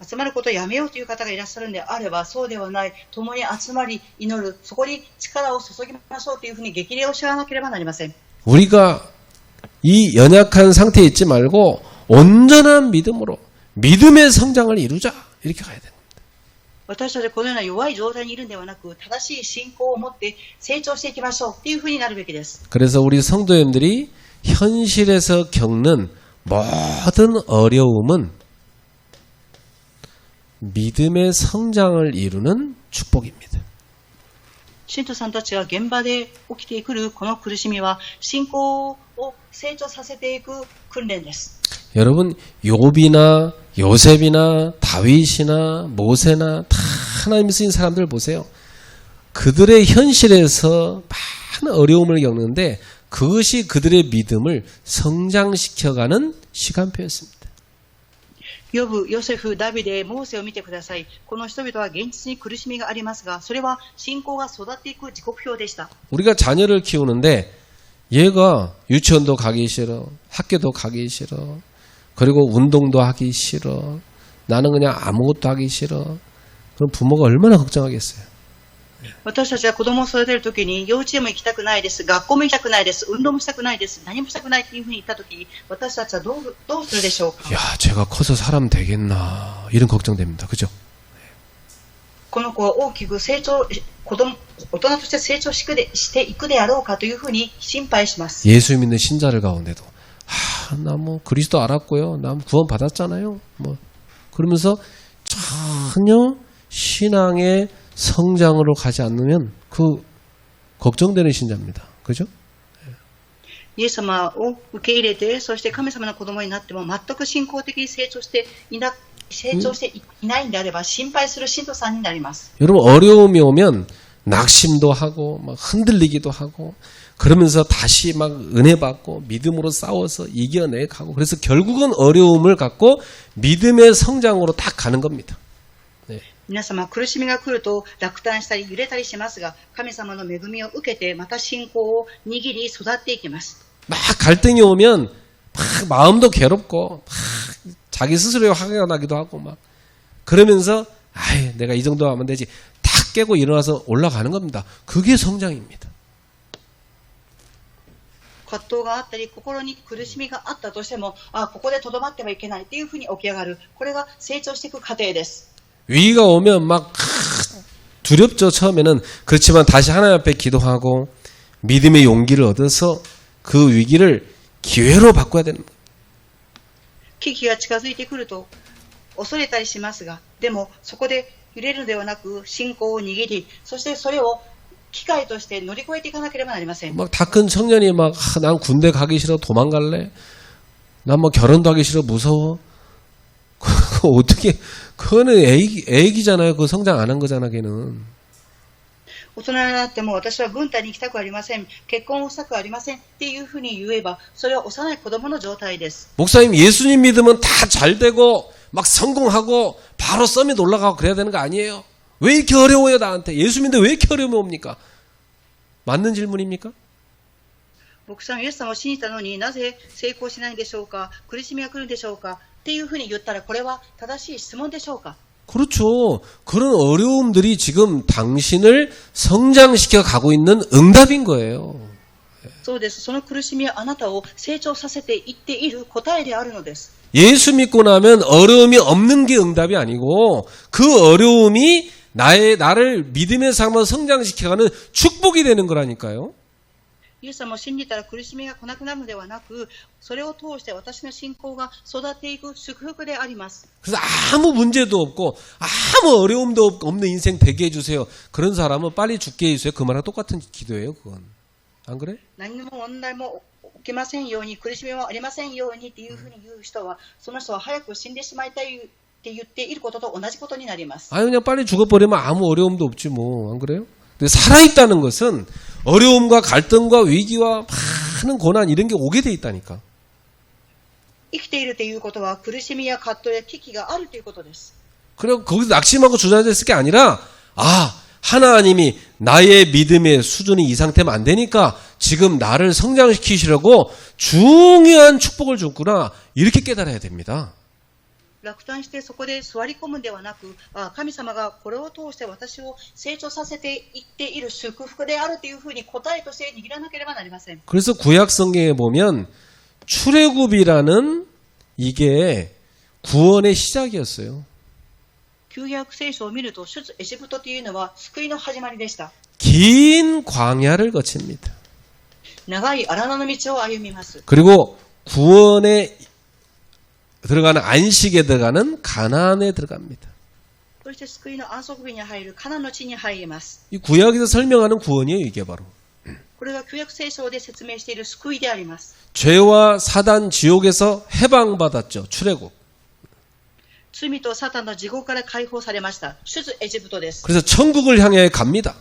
集まることをやめようという方がいらっしゃるんであれば、そうではない、共に集まり祈る、そこに力を注ぎましょうというふうに激励をしなければなりません。 우리가 이 연약한 상태에 있지 말고 온전한 믿음으로 믿음의 성장을 이루자. 이렇게 가야 돼요. 私たちはこのような弱い状態にいるんではなく、正しい信仰を持って成長していきましょうというふうになるべきです。 그래서 우리 성도님들이 현실에서 겪는 모든 어려움은 믿음의 성장을 이루는 축복입니다. 信徒さんたちが現場で起きてくるこの苦しみは、信仰を成長させていく訓練です。 여러분 욥이나 요셉이나 다윗이나 모세나 다 하나님 쓰인 사람들 보세요. 그들의 현실에서 많은 어려움을 겪는데 그것이 그들의 믿음을 성장시켜가는 시간표였습니다. ヨブ、ヨセフ、ダビデ、モーセを見てください。この人々は現実に苦しみがありますが、それは信仰が育っていく時刻表でした。 우리가 자녀를 키우는데 얘가 유치원도 가기 싫어, 학교도 가기 싫어, 그리고 운동도 하기 싫어, 나는 그냥 아무것도 하기 싫어. 그럼 부모가 얼마나 걱정하겠어요. 私たちは子供を育てるときに、幼稚園も行きたくないです、学校も行きたくないです、運動もしたくないです、何もしたくないというふうに言ったときに、私たちはどうするでしょうか。 야, 제가 커서 사람 되겠나 이런 걱정됩니다. 그죠? この子は大きく成長、大人として成長していくであろうかというふうに心配します。 예수 믿는 신자들 가운데도 나 뭐 그리스도 알았고요. 나 구원 받았잖아요. 뭐 그러면서 전혀 신앙의 성장으로 가지 않으면 그 걱정되는 신자입니다. 그죠? イエス様を受け入れて、そして神様の子供になっても全く信仰的に成長していないんであれば心配する信徒さんになります。 여러분 어려움이 오면 낙심도 하고 막 흔들리기도 하고 그러면서 다시 막 은혜 받고 믿음으로 싸워서 이겨내가고 그래서 결국은 어려움을 갖고 믿음의 성장으로 딱 가는 겁니다. 네. 皆様、苦しみが来ると落胆したり揺れたりしますが、神様の恵みを受けてまた信仰を握り育っていきます。 막 갈등이 오면 막 마음도 괴롭고 막 자기 스스로에 화가 나기도 하고 막 그러면서 아이 내가 이 정도 하면 되지 탁 깨고 일어나서 올라가는 겁니다. 그게 성장입니다. 葛藤があったり心に苦しみがあったとしても、ここでとどまってはいけないというふうに起き上がる、これが成長していく過程です。 위기가 오면 막 두렵죠. 처음에는. 그렇지만 다시 하나님 앞에 기도하고 믿음의 용기를 얻어서 그 위기를 기회로 바꿔야 되는 거예요. 危機が近づいてくると恐れたりしますが、でもそこで揺れるのではなく信仰を握り、そしてそれを機会として乗り越えていかなければなりません。 막 다 큰 청년이 막 난 군대 가기 싫어 도망갈래. 난 뭐 결혼도 하기 싫어 무서워. 그거 어떻게 그거는 애기잖아요. 그거 성장 안 한 거잖아 걔는. 大人になっても私は軍隊に行きたくありません、結婚をしたくありませんっていうふうに言えば、それは幼い子供の状態です。 목사님 예수님 믿으면 다 잘 되고 막 성공하고 바로 서밋 올라가고 그래야 되는 거 아니에요? 왜 이렇게 어려워요 나한테? 예수 믿는데 왜 이렇게 어려움이 옵니까? 맞는 질문입니까? 僕さんイエス様を信じたのになぜ成功しないんでしょうか、苦しみが来るんでしょうかっていうふうに言ったら、これは正しい質問でしょうか。 그렇죠. 그런 어려움들이 지금 당신을 성장시켜 가고 있는 응답인 거예요. そうです。その苦しみはあなたを成長させていっている答えであるのです。 예수 믿고 나면 어려움이 없는 게 응답이 아니고 그 어려움이 나를 믿음의 삶으로 성장시켜가는 축복이 되는 거라니까요. イエス様を信じたら苦しみが来なくなるのではなく、それを通して私の信仰が育っていく祝福であります。 그래서 아무 문제도 없고 아무 어려움도 없는 인생 되게 해주세요. 그런 사람은 빨리 죽게 해주세요. 그 말과 똑같은 기도예요. 그건. 안 그래? 何も問題も起きませんように、苦しみもありませんようにっていうふうに言う人は、その人は早く死んでしまいたいって言っていることと同じことになります。 아니 그냥 빨리 죽어버리면 아무 어려움도 없지 뭐. 안 그래요? 근데 살아있다는 것은 어려움과 갈등과 위기와 많은 고난 이런 게 오게 돼 있다니까. 生きているということは苦しみや葛藤や危機があるということです。 그리고 거기서 낙심하고 주저앉았을 게 아니라 하나님이 나의 믿음의 수준이 이 상태면 안 되니까 지금 나를 성장시키시려고 중요한 축복을 줬구나. 이렇게 깨달아야 됩니다. 落胆してそこで座り込むんではなく、神様がこれを通して私を成長させていっている祝福であるというふうに答えとして握らなければなりません。 그래서 구약 성경에 보면 출애굽이라는 이게 구원의 시작이었어요. 旧約聖書を見ると、出エジプトというのは救いの始まりでした。 긴 광야를 거칩니다. 長い荒野の道を歩みます。 그리고 구원에 들어가는 안식에 들어가는 가나안에 들어갑니다. そして救いの安息日に入るカナンの地に入ります。 이 구약에서 설명하는 구원이에요. 이게 바로. これが旧約聖書で説明している救いであります。 죄와 사단 지옥에서 해방받았죠. 출애굽. 罪とサタンの地獄から解放されました。出エジプトです。 그래서 천국을 향해 갑니다.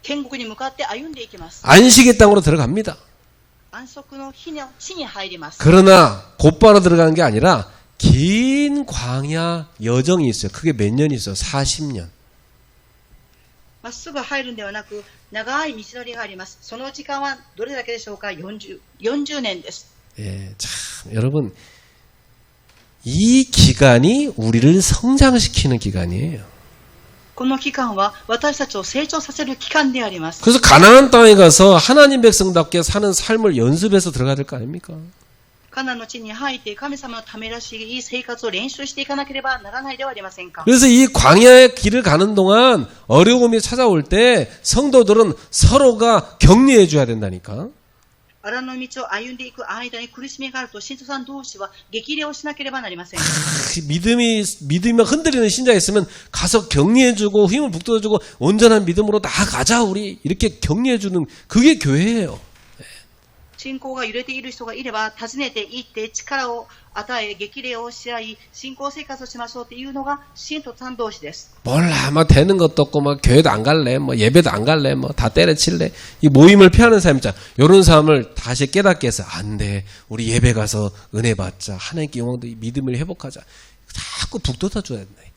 天国に向かって歩んでいきます。 안식의 땅으로 들어갑니다. 安息の地に入ります。 그러나 곧바로 들어가는 게 아니라 긴 광야 여정이 있어요. 그게 몇 년이 있어요? 40년. まっすぐ入るんではなく、長い道のりがあります。その時間はどれだけでしょうか。40年です。 예, 참 여러분 이 기간이 우리를 성장시키는 기간이에요. この期間は私たちを成長させる期間であります。 그래서 가나안 땅에 가서 하나님 백성답게 사는 삶을 연습해서 들어가야 될 거 아닙니까? カナンの地に入って神様のためらしい生活を練習していかなければならないではありませんか。 그래서 이 광야의 길을 가는 동안 어려움이 찾아올 때 성도들은 서로가 격려해 줘야 된다니까. 荒野の道を歩んでいく間に苦しみがあると信徒さん同士は激励をしなければなりません。 믿음이 흔들리는 신자가 있으면 가서 격려해주고 힘을 북돋아주고 온전한 믿음으로 나아가자 우리 이렇게 격려해주는 그게 교회예요. 信仰が揺れている人がいれば訪ねて行って力を与え激励をし合い信仰生活をしましょうというのが信徒さん同士です。 몰라 뭐 되는 것도 없고 뭐 교회도 안 갈래 뭐 예배도 안 갈래 뭐 다 때려칠래 이 모임을 피하는 사람 있잖아. 이런 사람을 다시 깨닫게 해서 안 돼 우리 예배 가서 은혜 받자 하나님께 영광도 믿음을 회복하자 자꾸 북돋아 줘야 된다니까.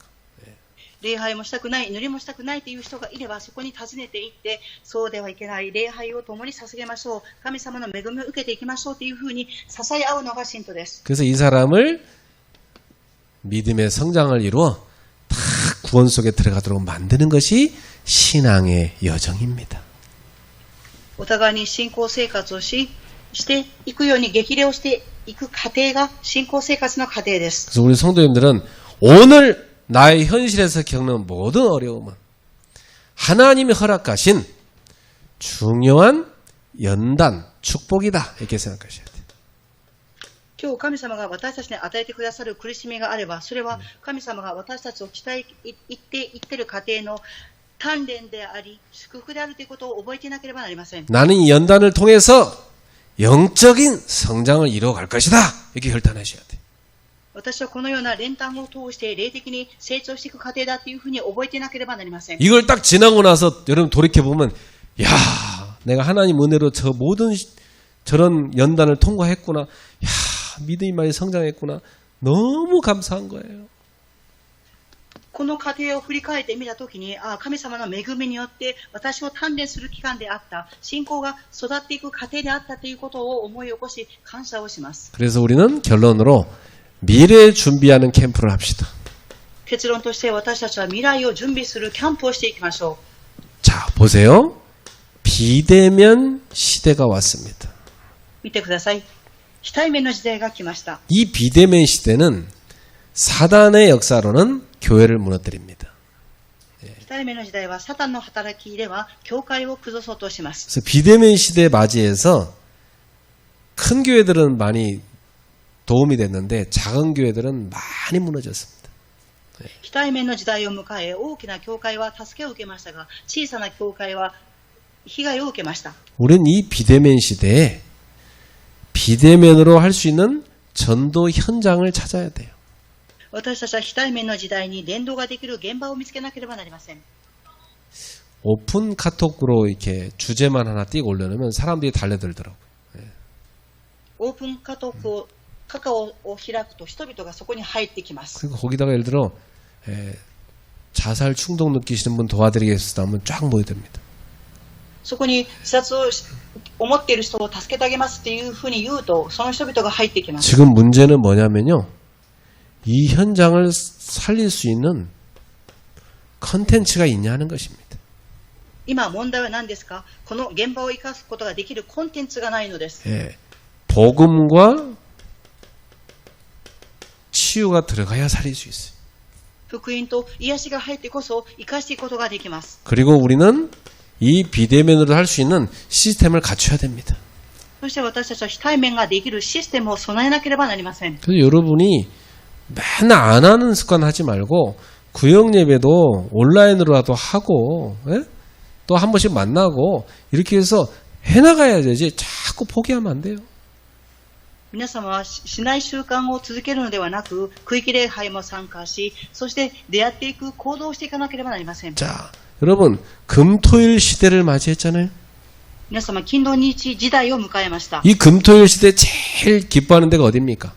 礼拝もしたくない、祈りもしたくないという人がいればそこに訪ねて行ってそうではいけない、礼拝を共に捧げましょう、神様の恵みを受けていきましょうというふうに支え合うのが信徒です。 그래서 이 사람을 믿음의 성장을 이루어 다 구원 속에 들어가도록 만드는 것이 신앙의 여정입니다. お互いに信仰生活をしていくように激励をしていく過程が信仰生活の過程です。 그래서 우리 성도님들은 오늘 나의 현실에서 겪는 모든 어려움은 하나님이 허락하신 중요한 연단, 축복이다. 이렇게 생각하셔야 돼요. 今日神様が私たちに与えてくださる苦しみがあれば、それは神様が私たちを鍛えていっている過程の鍛錬であり、祝福であるということを覚えていなければなりません。 나는 이 연단을 통해서 영적인 성장을 이루어갈 것이다. 이렇게 결단하셔야 돼요. 私はこのような練炭を通して霊的に成長していく過程だというふうに覚えていなければなりません。 이걸 딱 지나고 나서 여러분 돌이켜보면 야 내가 하나님 은혜로 저 모든 저런 연단을 통과했구나. 야 믿음이 많이 성장했구나. 너무 감사한 거예요. この過程を振り返ってみたときに、神様の恵みによって私を鍛錬する期間であった、信仰が育っていく過程であったということを思い起こし感謝をします。 그래서 우리는 결론으로 미래 준비하는 캠프를 합시다. 結論として私たちは未来を準備するキャンプをしていきましょ 자, 보세요. 비대면 시대가 왔습니다. う。見てください。非対面の時代が来ました。 이 비대면 시대는 사단의 역사로는 교회를 무너뜨립니다. 非対面の時代はサタンの働きでは教会を崩そうとします。 그래서 비대면 시대에 맞이해서 큰 교회들은 많이 도움이 됐는데 작은 교회들은 많이 무너졌습니다. 非対面の時代を迎え、大きな教会は助けを受けましたが、小さな教会は被害を受けました。 우리는 이 비대면 시대에 비대면으로 할 수 있는 전도 현장을 찾아야 돼요. 私たちは非対面の時代に伝道ができる現場を見つけなければなりません。 오픈 카톡으로 이렇게 주제만 하나 띄고 올려놓으면 사람들이 달려들더라고요. オープンカカオを開くと人々がそこに入ってきます。 그리고 거기다가 예를 들어 자살 충동 느끼시는 분 도와드리겠습니다 하면 쫙 모여듭니다. そこに自殺を思っている人を助けてあげますっていうふうに言うと、その人々が入ってきます。 지금 문제는 뭐냐면요. 이 현장을 살릴 수 있는 컨텐츠가 있냐는 것입니다. 今問題は何ですか？この現場を生かすことができるコンテンツがないのです。 복음과 치유가 들어가야 살릴 수 있어요. 福音と癒しが入ってこそ生かしていくことができます。 그리고 우리는 이 비대면으로 할 수 있는 시스템을 갖춰야 됩니다. そして私たちは非対面ができるシステムを備えなければなりません。 그래서 여러분이 맨날 안 하는 습관 하지 말고 구역 예배도 온라인으로라도 하고 또 한 번씩 만나고 이렇게 해서 해나가야 되지 자꾸 포기하면 안 돼요. 皆様はしない習慣を続けるのではなく、区域礼拝も参加し、そして出会っていく行動をしていかなければなりません。 자, 여러분 금토일 시대를 맞이했잖아요. 皆様、金土日時代を迎えました。 이 금토일 시대 제일 기뻐하는 데가 어디입니까?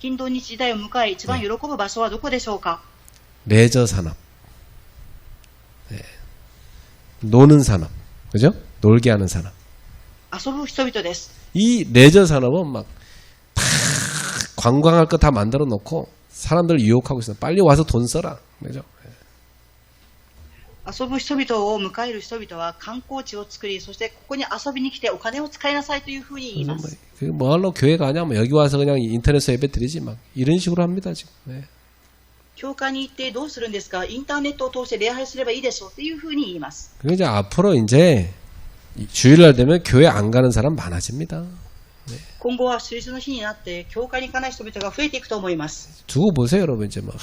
金土日時代を迎え、一番喜ぶ場所はどこでしょうか？ 레저 산업. 노는 산업. 그죠? 놀게 하는 산업. 遊ぶ人々です。 이 레저 산업은 막 다 관광할 거 다 만들어 놓고 사람들을 유혹하고 있어요. 빨리 와서 돈 써라. 그죠? 遊ぶ人々を迎える人々は観光地を作り、そしてここに遊びに来てお金を使いなさいというふうに言います。 뭐 하려고 교회 가냐? 뭐 여기 와서 그냥 인터넷에 예배 드리지 막 이런 식으로 합니다 지금. 네. 教会に行ってどうするんですか？インターネットを通して礼拝すればいいでしょうというふうに言います。 그리고 이제 앞으로 이제 주일날 되면 교회 안 가는 사람 많아집니다. 今後は祝日の日になって教会に行かない人々が増えていくと思います。 두고 보세요, 여러분. 이제 막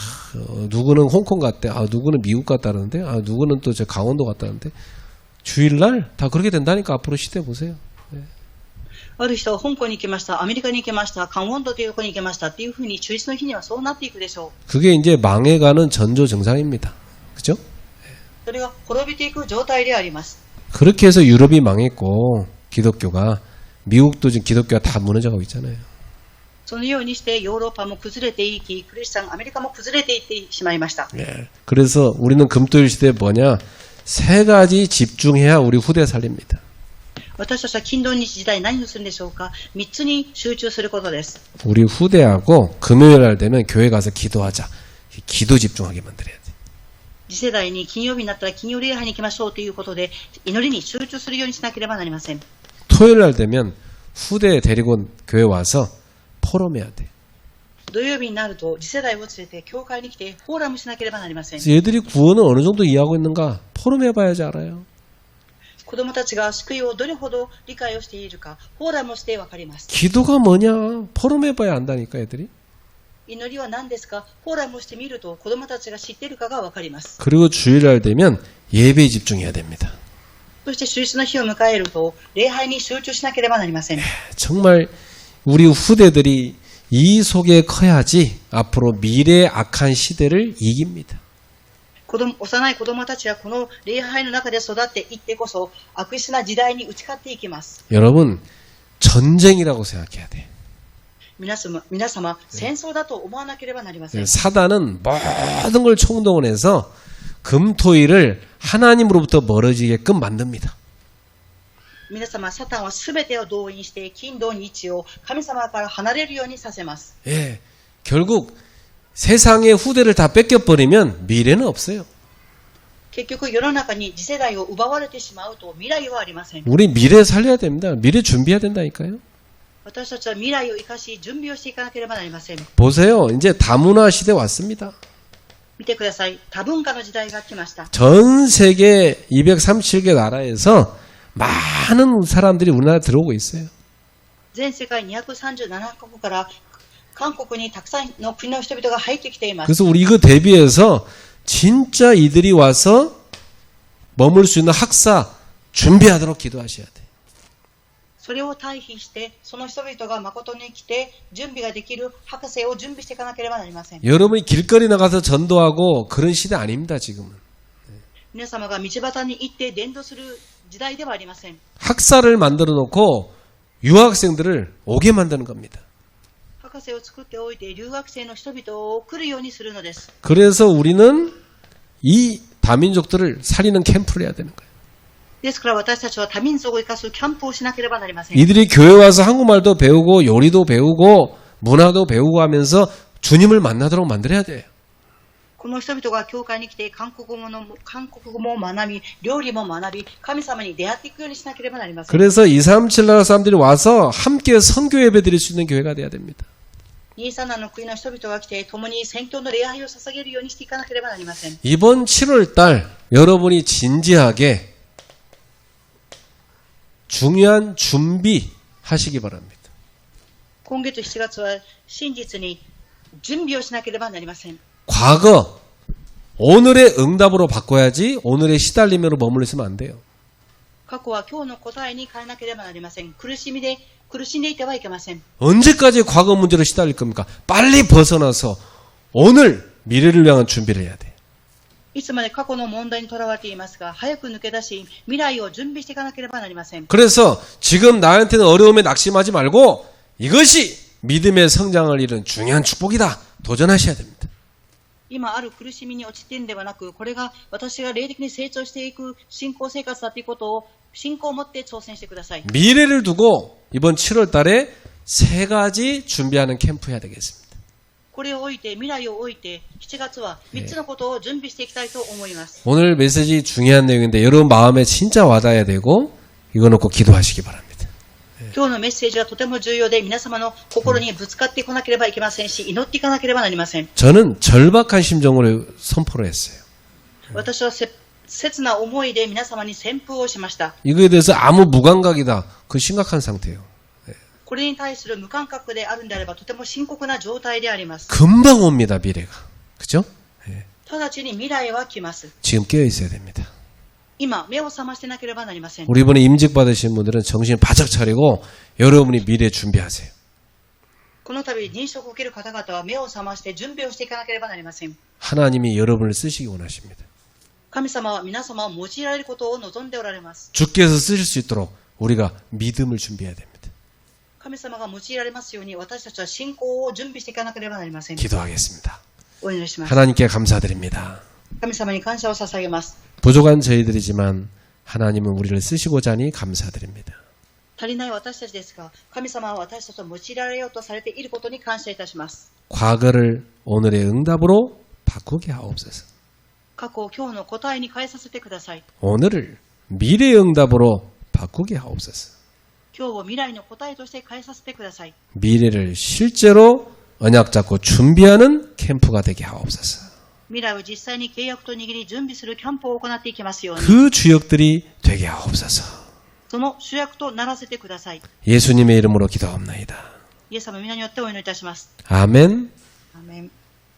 누구는 홍콩 갔대, 누구는 미국 갔다는데, 누구는 또 저 강원도 갔다는데 주일날 다 그렇게 된다니까 앞으로 시대 보세요. ある人は香港に行きました、アメリカに行きました、강원도というところに行きましたっていうふうに祝日の日にはそうなっていくでしょう。 그게 이제 망해가는 전조 증상입니다. 그죠? それが滅びていく状態であります。 그렇게 해서 유럽이 망했고 기독교가 미국도 지금 기독교가 다 무너져가고 있잖아요. そのようにしてヨーロッパも崩れていき、クリスチャン、アメリカも崩れていってしまいました。 예. 그래서 우리는 금토일 시대에 뭐냐? 세 가지 집중해야 우리 후대 살립니다. 私たちは金土日時代何をするんでしょうか？3つに集中することです。 우리 후대하고 금요일 날 되면 교회 가서 기도하자. 기도 집중하게 만들어야 돼. 次世代に金曜日になったら金曜礼拝に行きましょうということで祈りに集中するようにしなければなりません。 토요일 날 되면 후대 데리고 교회 와서 포럼해야 돼. 土曜日になると次世代を連れて教会に来てフォーラムしなければなりません。 그래서 얘들이 구원을 어느 정도 이해하고 있는가 포럼해봐야지 알아요. 子供たちが救いをどれほど理解をしているかフォーラムをして分かります。 기도가 뭐냐 포럼해봐야 안다니까 애들이. 祈りは何ですか？フォーラムをしてみると子供たちが知っているかが分かります。 그리고 주일날 되면 예배에 집중해야 됩니다. そして祝日の日を迎えると礼拝に集中しなければなりません。 정말 우리 후대들이 이 속에 커야지 앞으로 미래의 악한 시대를 이깁니다. 幼い子供たちはこの礼拝の中で育っていってこそ悪質な時代に打ち勝っていきます。 여러분 전쟁이라고 생각해야 돼. 皆様、戦争だと思わなければなりません。 사단은 모든 걸 총동원해서 금토일을 하나님으로부터 멀어지게끔 만듭니다. 皆様、サタンはすべてを動員して金土日を神様から離れるようにさせます。 예, 결국 세상의 후대를 다 뺏겨버리면 미래는 없어요. 結局世の中に次世代を奪われてしまうと未来はありません。 우리 미래 살려야 됩니다. 미래 준비해야 된다니까요. 私たちは未来を生かし準備をしていかなければなりません。 보세요. 이제 다문화 시대 왔습니다. 見てください。多文化の時代が来ました。 전 세계 237개 나라에서 많은 사람들이 우리나라에 들어오고 있어요. 全世界237カ国から韓国にたくさんの国の人々が入ってきています。 그래서 우리 이거 대비해서 진짜 이들이 와서 머물 수 있는 학사 준비하도록 기도하셔야 돼요. それを対比して、その人々が誠に来て準備ができる博士を準備していかなければなりません。 여러분이 길거리 나가서 전도하고 그런 시대 아닙니다, 지금은. 皆様が道端に行って伝道する時代ではありません。 학사를 만들어 놓고 유학생들을 오게 만드는 겁니다. 博士を作っておいて留学生の人々を来るようにするのです。 그래서 우리는 이 다민족들을 살리는 캠프를 해야 되는 거예요. ですから私たちは多民族を生かすキャンプをしなければなりません。 이들이 교회 와서 한국말도 배우고 요리도 배우고 문화도 배우고 하면서 주님을 만나도록 만들어야 돼요. この人々が教会に来て韓国語も学び、料理も学び、神様に出会っていくようにしなければなりません。 그래서 237 나라 사람들이 와서 함께 선교 예배 드릴 수 있는 교회가 돼야 됩니다. 237の国の人々が来て共に宣教の礼拝を捧げるようにしていかなければなりません。 이번 7월 달 여러분이 진지하게 중요한 준비하시기 바랍니다. 今月7月は真実に準備をしなければなりません。 과거 오늘의 응답으로 바꿔야지 오늘의 시달림으로 머물러 있으면 안 돼요. 過去は今日の答えに変えなければなりません。苦しんでいてはいけません。 언제까지 과거 문제로 시달릴 겁니까? 빨리 벗어나서 오늘 미래를 위한 준비를 해야 돼요. いつまで過去の問題にとらわれていますが、早く抜け出し、未来を準備していかなければなりません。 그래서 지금 나한테는 어려움에 낙심하지 말고 이것이 믿음의 성장을 이룬 중요한 축복이다. 도전하셔야 됩니다. 今ある苦しみに陥っているのではなく、これが私が霊的に成長していく信仰生活だということを信仰を持って挑戦してください。 미래를 두고 이번 7월 달에 3가지 준비하는 캠프 해야 되겠습니다. これを置いて、未来を置いて、7月は3つのことを準備していきたいと思います。 오늘 메시지 중요한 내용인데 여러분 마음에 진짜 와닿아야 되고 이거 놓고 기도하시기 바랍니다. 今日のメッセージはとても重要で、皆様の心にぶつかってこなければいけませんし、祈っていかなければなりません。 저는 절박한 심정으로 선포를 했어요. 私は切な思いで皆様に宣布をしました。 이거에 대해서 아무 무감각이다. 그 심각한 상태예요. これに対する無感覚であるんであればとても深刻な状態であります。 금방 옵니다. 미래가. 그죠? 直ちに未来は来ます。 지금 깨어 있어야 됩니다. 今、目を覚ましてなければなりません。 우리 이번에 임직 받으신 분들은 정신 바짝 차리고 여러분이 미래 준비하세요. この度、認証を受ける方々は目を覚まして準備をしていかなければなりません。 하나님이 여러분을 쓰시기 원하십니다. 神様は皆様を用いられることを望んでおられます。 주께서 쓰실 수 있도록 우리가 믿음을 준비해야 됩니다. 神様が用いられますように私たちは信仰を準備していかなければなりません。 기도하겠습니다. お祈りします。 하나님께 감사드립니다. 神様に感謝を捧げます。 부족한 저희들이지만 하나님은 우리를 쓰시고자 하니 감사드립니다. 足りない私たちですが、神様は私たちを用いられようとされていることに感謝いたします。 과거를 오늘의 응답으로 바꾸게 하옵소서. 過去を今日の答えに変えさせてください。 오늘을 미래의 응답으로 바꾸게 하옵소서. 今日を未来の答えとして変えさせてください。 미래를 실제로 언약 잡고 준비하는 캠프가 되게 하옵소서. 未来を実際に契約と握り準備するキャンプを行っていきますように、 그 주역들이 되게 하옵소서. その主役とならせてください。 예수님의 이름으로 기도합나이다. イエス様の皆によってお祈りいたします。 아멘. アーメン。